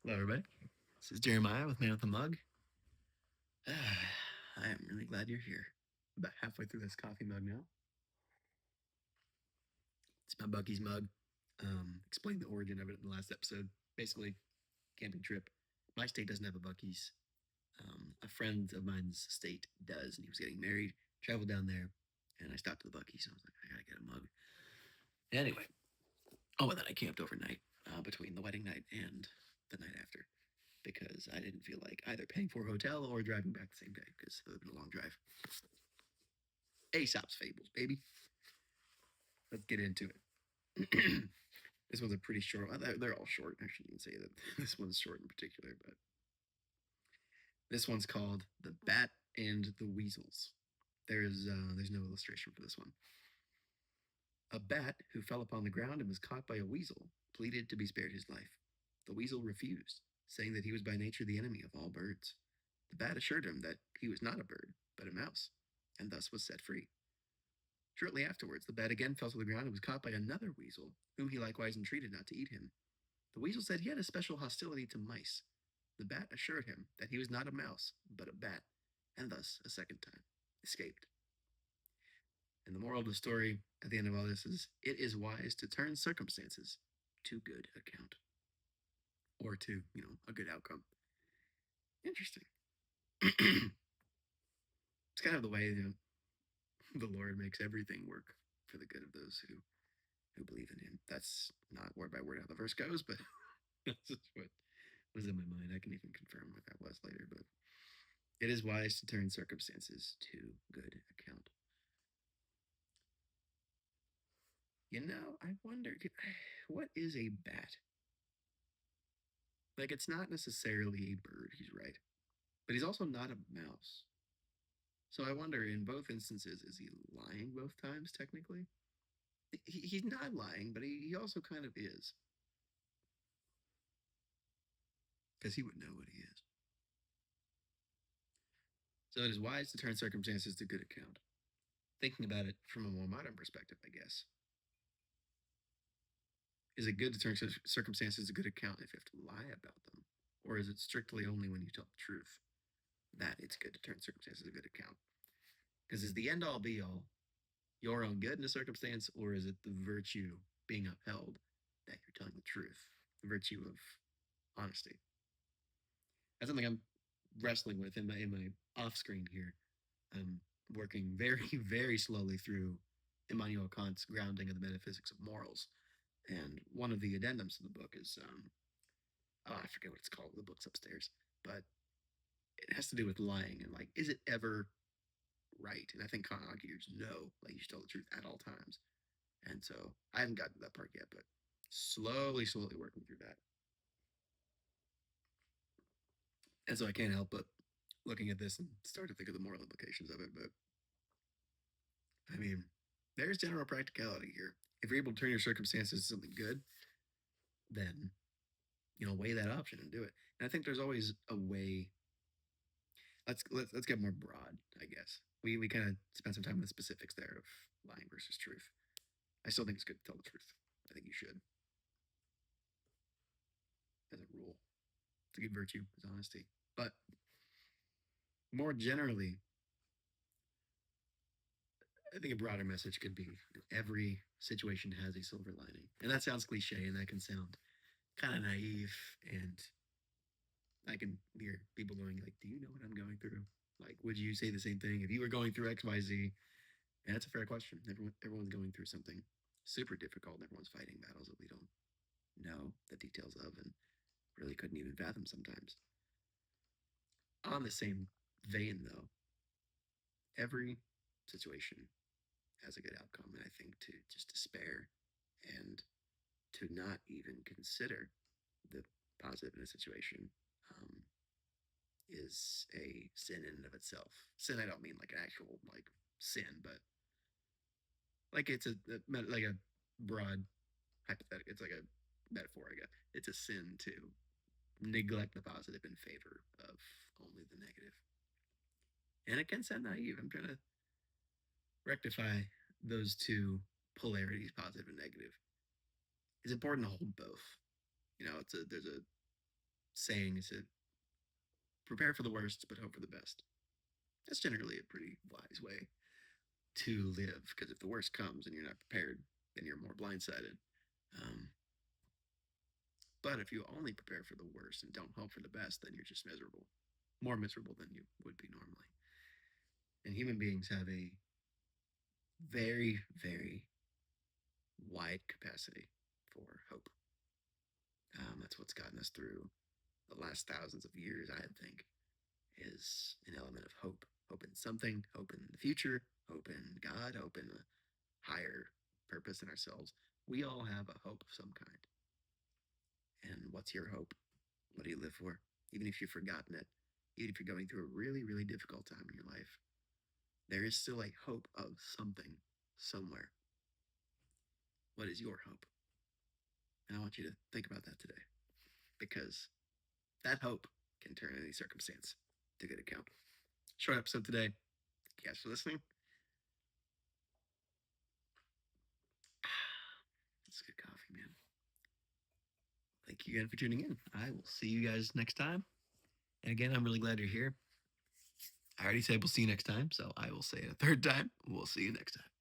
Hello, everybody. This is Jeremiah with Man with a Mug. I am really glad you're here. About halfway through this coffee mug now. It's my Bucky's mug. Explained the origin of it in the last episode. Basically, camping trip. My state doesn't have a Bucky's. A friend of mine's state does, and he was getting married. Traveled down there, and I stopped at the Bucky's. And I was like, I gotta get a mug. Anyway, and then I camped overnight between the wedding night and the night after, because I didn't feel like either paying for a hotel or driving back the same day because it would have been a long drive. Aesop's Fables, baby. Let's get into it. This one's a pretty short one. They're all short. I shouldn't even say that this one's short in particular, but this one's called The Bat and the Weasels. There's no illustration for this one. A bat who fell upon the ground and was caught by a weasel pleaded to be spared his life. The weasel refused, saying that he was by nature the enemy of all birds. The bat assured him that he was not a bird, but a mouse, and thus was set free. Shortly afterwards, the bat again fell to the ground and was caught by another weasel, whom he likewise entreated not to eat him. The weasel said he had a special hostility to mice. The bat assured him that he was not a mouse, but a bat, and thus, a second time, escaped. And the moral of the story at the end of all this is it is wise to turn circumstances to good account. Or to, a good outcome. Interesting. It's kind of the way the Lord makes everything work for the good of those who believe in him. That's not word by word how the verse goes, but that's just what was in my mind. I can even confirm what that was later, but it is wise to turn circumstances to good account. I wonder, what is a bat? Like, it's not necessarily a bird, he's right, but he's also not a mouse. So I wonder, in both instances, is he lying both times, technically? He's not lying, but he also kind of is. Because he would know what he is. So it is wise to turn circumstances to good account. Thinking about it from a more modern perspective, I guess. Is it good to turn circumstances to good account if you have to lie about them? Or is it strictly only when you tell the truth that it's good to turn circumstances to good account? Because is the end all be all your own good in a circumstance, or is it the virtue being upheld that you're telling the truth? The virtue of honesty. That's something I'm wrestling with in my off screen here. I'm working very, very slowly through Immanuel Kant's grounding of the metaphysics of morals. And one of the addendums to the book is, I forget what it's called. The book's upstairs, but it has to do with lying and like, is it ever right? And I think Kant argues no, like you should tell the truth at all times. And so I haven't gotten to that part yet, but slowly, slowly working through that. And so I can't help but looking at this and start to think of the moral implications of it. But I mean, there's general practicality here. If you're able to turn your circumstances to something good, then weigh that option and do it. And I think there's always a way. Let's get more broad, I guess. We kind of spent some time on the specifics there of lying versus truth. I still think it's good to tell the truth. I think you should, as a rule. It's a good virtue, is honesty. But more generally, I think a broader message could be every situation has a silver lining. And that sounds cliche and that can sound kind of naive. And I can hear people going like, do you know what I'm going through? Like, would you say the same thing if you were going through XYZ? And that's a fair question. Everyone's going through something super difficult. Everyone's fighting battles that we don't know the details of and really couldn't even fathom sometimes. On the same vein, though, every situation has a good outcome. And I think to just despair and to not even consider the positive in a situation is a sin in and of itself. Sin, I don't mean like an actual like sin, but like it's like a broad hypothetical. It's like a metaphor, I guess. It's a sin to neglect the positive in favor of only the negative. And it can sound naive. I'm trying to rectify those two polarities, positive and negative. It's important to hold both. There's a saying is to prepare for the worst but hope for the best. That's generally a pretty wise way to live, because if the worst comes and you're not prepared, then you're more blindsided. Um, but if you only prepare for the worst and don't hope for the best, then you're just miserable, more miserable than you would be normally. And human beings have a very, very wide capacity for hope. That's what's gotten us through the last thousands of years, I think, is an element of hope. Hope in something, hope in the future, hope in God, hope in a higher purpose in ourselves. We all have a hope of some kind. And what's your hope? What do you live for? Even if you've forgotten it, even if you're going through a really, really difficult time in your life, there is still a hope of something somewhere. What is your hope? And I want you to think about that today, because that hope can turn any circumstance to good account. Short episode today. Thank you guys for listening. That's good coffee, man. Thank you again for tuning in. I will see you guys next time. And again, I'm really glad you're here. I already said we'll see you next time, so I will say it a third time. We'll see you next time.